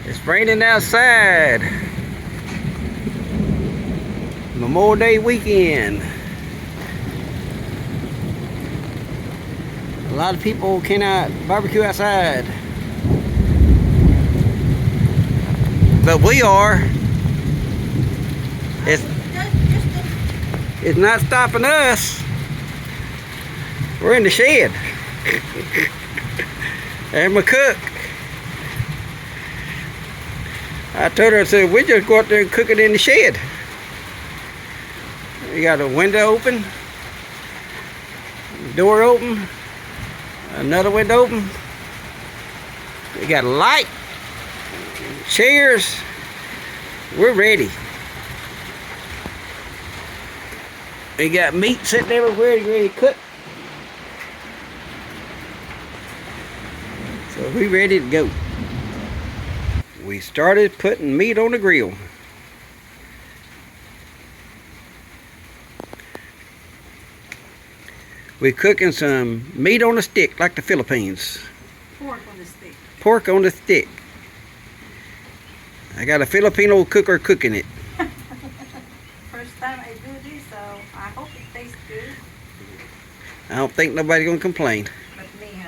It's raining outside. Memorial Day weekend. A lot of people cannot barbecue outside. But we are. It's not stopping us. We're in the shed. And my cook. I told her, I said, we just go out there and cook it in the shed. You got a window open, door open, another window open. We got a light, chairs. We're ready. We got meat sitting everywhere ready to cook. So we ready to go. We started putting meat on the grill. We're cooking some meat on a stick like the Philippines. Pork on the stick. Pork on the stick. I got a Filipino cooker cooking it. First time I do this, so I hope it tastes good. I don't think nobody's gonna complain. But me,